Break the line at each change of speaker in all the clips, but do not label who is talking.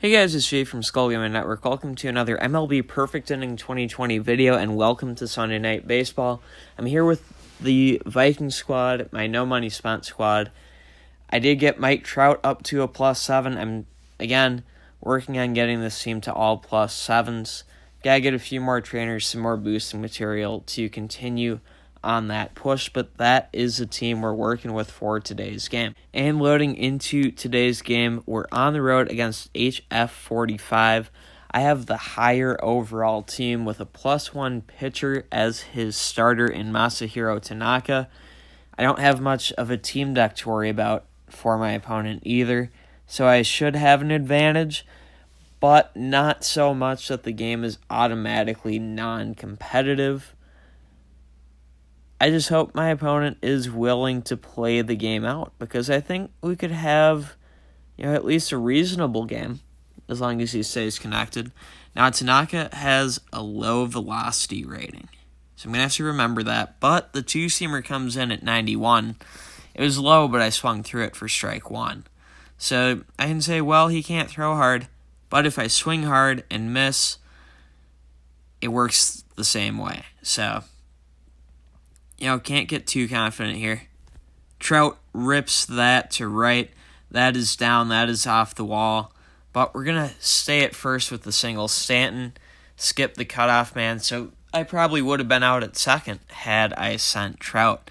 Hey guys, it's Jay from Skull Gaming Network. Welcome to another MLB Perfect Inning 2020 video, and welcome to Sunday Night Baseball. I'm here with the Viking squad, my no money spent squad. I did get Mike Trout up to a +7. I'm, again, working on getting this team to all +7s. Gotta get a few more trainers, some more boosting material to continue on that push, but that is the team we're working with for today's game. And loading into today's game, we're on the road against HF45. I have the higher overall team with a +1 pitcher as his starter in Masahiro Tanaka. I don't have much of a team deck to worry about for my opponent either, so I should have an advantage, but not so much that the game is automatically non-competitive. I just hope my opponent is willing to play the game out, because I think we could have, at least a reasonable game as long as he stays connected. Now, Tanaka has a low velocity rating, so I'm going to have to remember that, but the two-seamer comes in at 91. It was low, but I swung through it for strike one. So I can say, well, he can't throw hard, but if I swing hard and miss, it works the same way. So can't get too confident here. Trout rips that to right. That is down. That is off the wall. But we're going to stay at first with the single. Stanton skipped the cutoff man, so I probably would have been out at second had I sent Trout.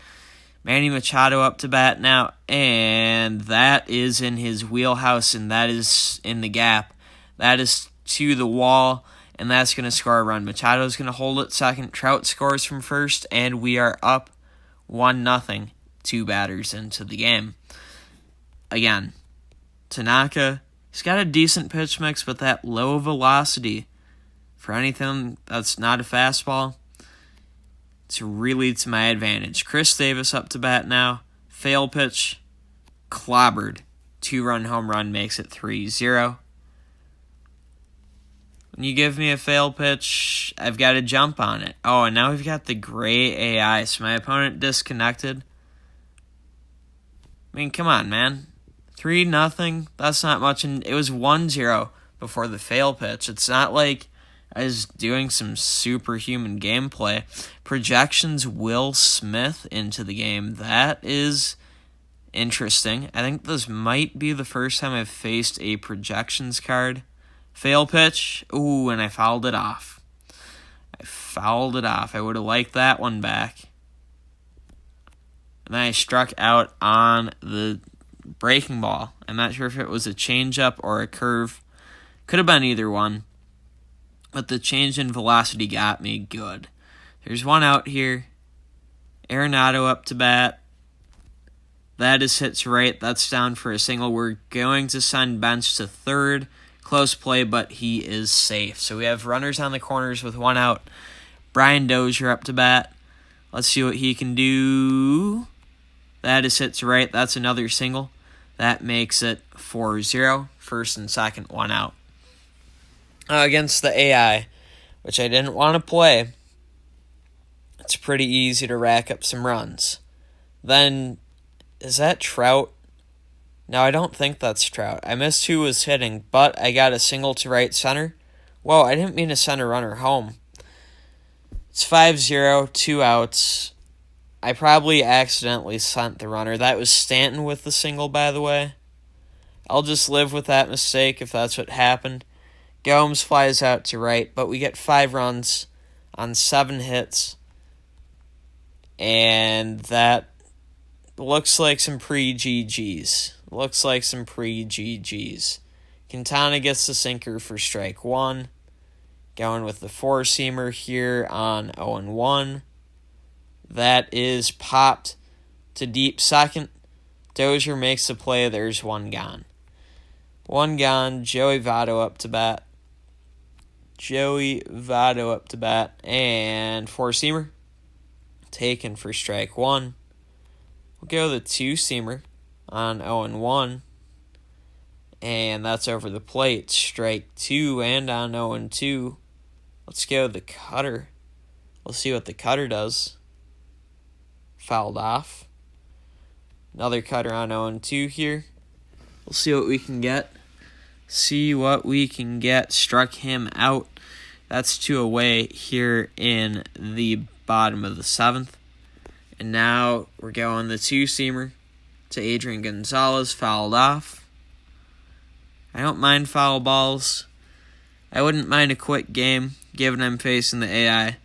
Manny Machado up to bat now, and that is in his wheelhouse, and that is in the gap. That is to the wall, and that's going to score a run. Machado's going to hold it second. Trout scores from first, and we are up 1-0, 2 batters into the game. Again, Tanaka, he's got a decent pitch mix, but that low velocity for anything that's not a fastball, it's really to my advantage. Chris Davis up to bat now. Fail pitch, clobbered. 2-run home run makes it 3-0. When you give me a fail pitch, I've got to jump on it. Oh, and now we've got the gray AI, so my opponent disconnected. I mean, come on, man. 3-0, that's not much. And it was 1-0 before the fail pitch. It's not like I was doing some superhuman gameplay. Projections Will Smith into the game. That is interesting. I think this might be the first time I've faced a projections card. Fail pitch. Ooh, and I fouled it off. I would have liked that one back. And then I struck out on the breaking ball. I'm not sure if it was a changeup or a curve. Could have been either one. But the change in velocity got me good. There's one out here. Arenado up to bat. That is hit to right. That's down for a single. We're going to send Bench to third. Close play, but he is safe. So we have runners on the corners with one out. Brian Dozier up to bat. Let's see what he can do. That is hit to right. That's another single. That makes it 4-0. First and second, one out. Against the AI, which I didn't want to play, it's pretty easy to rack up some runs. Then, is that Trout? No, I don't think that's Trout. I missed who was hitting, but I got a single to right center. Whoa, I didn't mean to send a runner home. It's 5-0, 2 outs. I probably accidentally sent the runner. That was Stanton with the single, by the way. I'll just live with that mistake if that's what happened. Gomes flies out to right, but we get 5 runs on 7 hits. And that looks like some pre-GGs. Quintana gets the sinker for strike one. Going with the 4-seamer here on 0-1. That is popped to deep second. Dozier makes the play. There's one gone. Joey Votto up to bat. And 4-seamer. Taken for strike one. We'll go the 2-seamer on 0-1. And that's over the plate. Strike 2 and on 0-2. Let's go the cutter. We'll see what the cutter does. Fouled off. Another cutter on 0-2 here. We'll see what we can get. see what we can get. Struck him out. That's 2 away here in the bottom of the 7th. And now we're going the 2-seamer to Adrian Gonzalez, fouled off. I don't mind foul balls. I wouldn't mind a quick game, given I'm facing the AI.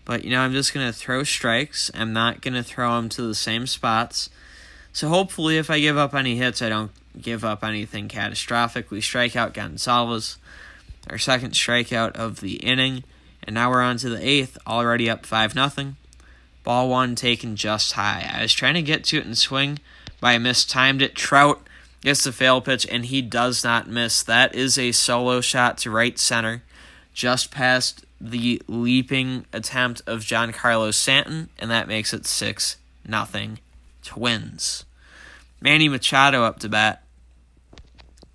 But, I'm just going to throw strikes. I'm not going to throw them to the same spots. So hopefully if I give up any hits, I don't give up anything catastrophic. We strike out Gonzalez, our second strikeout of the inning. And now we're on to the 8th, already up 5-0. Ball 1 taken just high. I was trying to get to it and swing, but I mistimed it. Trout gets the fail pitch, and he does not miss. That is a solo shot to right center, just past the leaping attempt of Giancarlo Stanton, and that makes it 6-0 Twins. Manny Machado up to bat,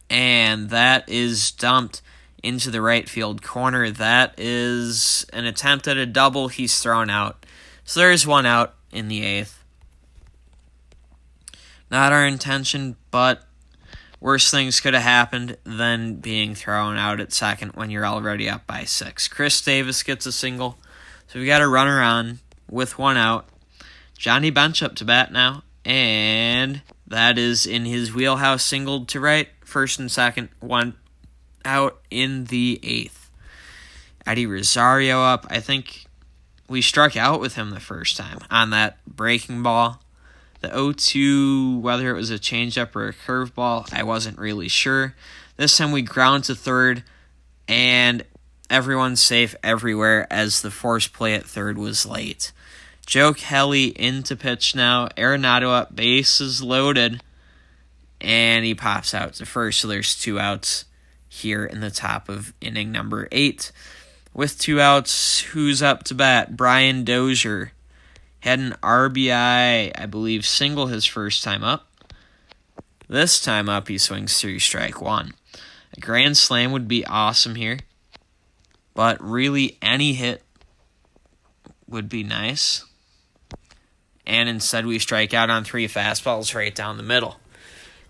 and that is dumped into the right field corner. That is an attempt at a double. He's thrown out. So there's 1 out in the 8th. Not our intention, but worse things could have happened than being thrown out at second when you're already up by 6. Chris Davis gets a single. So we got a runner on with 1 out. Johnny Bench up to bat now. And that is in his wheelhouse, singled to right. First and second, 1 out in the 8th. Eddie Rosario up. I think we struck out with him the first time on that breaking ball. The 0-2, whether it was a changeup or a curveball, I wasn't really sure. This time we ground to third, and everyone's safe everywhere as the force play at third was late. Joe Kelly into pitch now. Arenado up, bases loaded, and he pops out to first. So there's 2 outs here in the top of inning number 8. With 2 outs, who's up to bat? Brian Dozier had an RBI, I believe, single his first time up. This time up, he swings through strike 1. A grand slam would be awesome here, but really any hit would be nice. And instead we strike out on 3 fastballs right down the middle.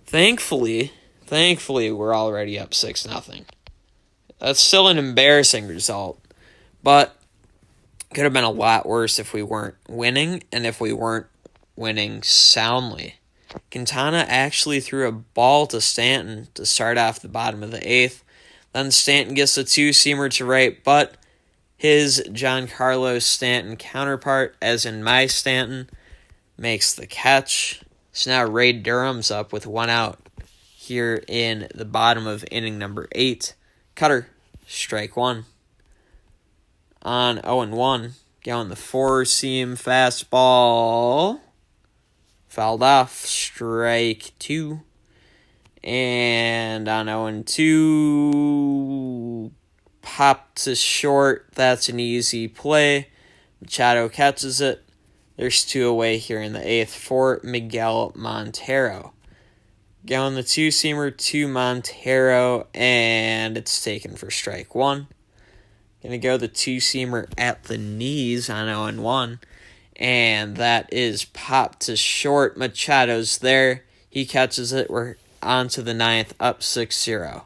Thankfully, we're already up 6-0. That's still an embarrassing result, but could have been a lot worse if we weren't winning and if we weren't winning soundly. Quintana actually threw a ball to Stanton to start off the bottom of the 8th. Then Stanton gets a 2-seamer to right, but his Giancarlo Stanton counterpart, as in my Stanton, makes the catch. So now Ray Durham's up with 1 out here in the bottom of inning number 8. Cutter, strike 1. On 0-1, going the 4-seam fastball. Fouled off, strike 2. And on 0-2, pop to short. That's an easy play. Machado catches it. There's 2 away here in the 8th for Miguel Montero. Going the 2-seamer to Montero, and it's taken for strike 1. Going to go the 2-seamer at the knees on 0-1, and that is popped to short. Machado's there. He catches it. We're on to the 9th, up 6-0.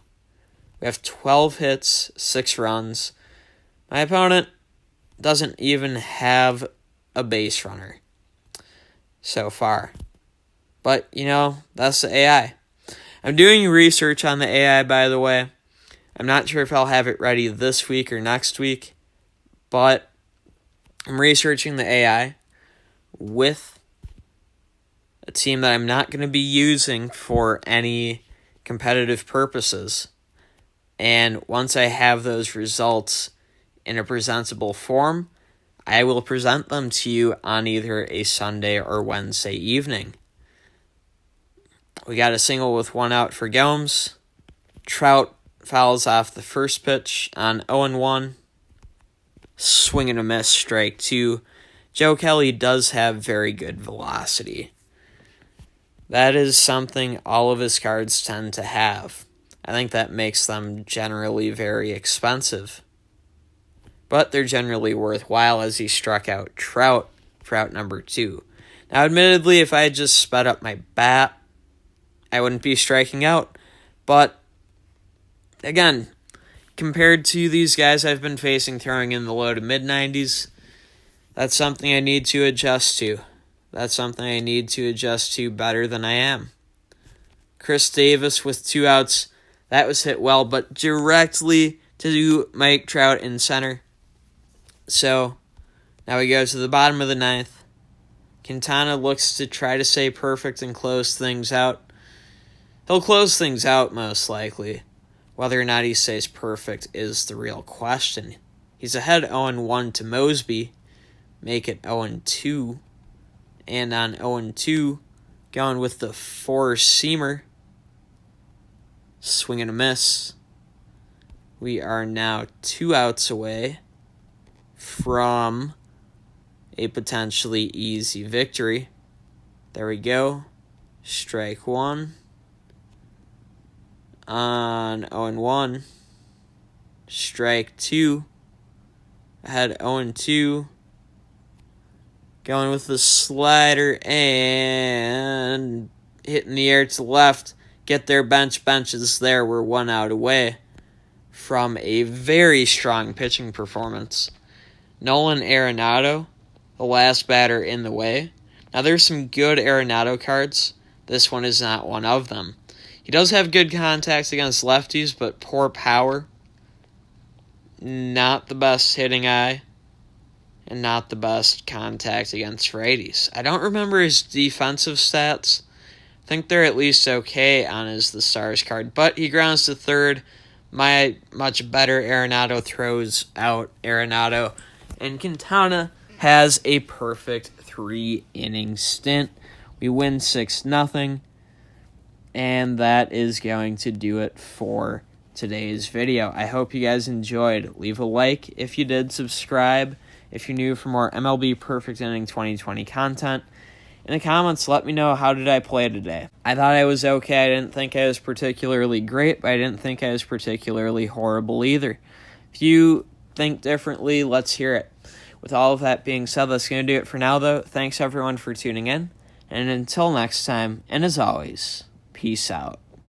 We have 12 hits, 6 runs. My opponent doesn't even have a base runner so far. But, that's the AI. I'm doing research on the AI, by the way. I'm not sure if I'll have it ready this week or next week, but I'm researching the AI with a team that I'm not going to be using for any competitive purposes. And once I have those results in a presentable form, I will present them to you on either a Sunday or Wednesday evening. We got a single with 1 out for Gomes. Trout fouls off the first pitch on 0-1. Swing and a miss, strike 2. Joe Kelly does have very good velocity. That is something all of his cards tend to have. I think that makes them generally very expensive. But they're generally worthwhile, as he struck out Trout for out number 2. Now, admittedly, if I had just sped up my bat, I wouldn't be striking out. But again, compared to these guys I've been facing throwing in the low to mid-90s, that's something I need to adjust to. That's something I need to adjust to better than I am. Chris Davis with 2 outs. That was hit well, but directly to Mike Trout in center. So now we go to the bottom of the 9th. Quintana looks to try to stay perfect and close things out. He'll close things out most likely. Whether or not he stays perfect is the real question. He's ahead 0-1 to Mosby. Make it 0-2. And on 0-2, going with the 4-seamer. Swing and a miss. We are now 2 outs away from a potentially easy victory. There we go. Strike 1. On 0-1. Strike 2. Ahead 0-2. Going with the slider and hitting the air to the left. Get their benches there. We're 1 out away from a very strong pitching performance. Nolan Arenado, the last batter in the way. Now, there's some good Arenado cards. This one is not one of them. He does have good contacts against lefties, but poor power. Not the best hitting eye. And not the best contact against righties. I don't remember his defensive stats. I think they're at least okay on the Stars card. But he grounds to third. My much better Arenado throws out Arenado. And Quintana has a perfect 3-inning stint. We win 6-0. And that is going to do it for today's video. I hope you guys enjoyed. Leave a like if you did. Subscribe if you're new for more MLB Perfect Inning 2020 content. In the comments, let me know, how did I play today? I thought I was okay. I didn't think I was particularly great, but I didn't think I was particularly horrible either. If you think differently, let's hear it. With all of that being said, that's going to do it for now, though. Thanks, everyone, for tuning in. And until next time, and as always, peace out.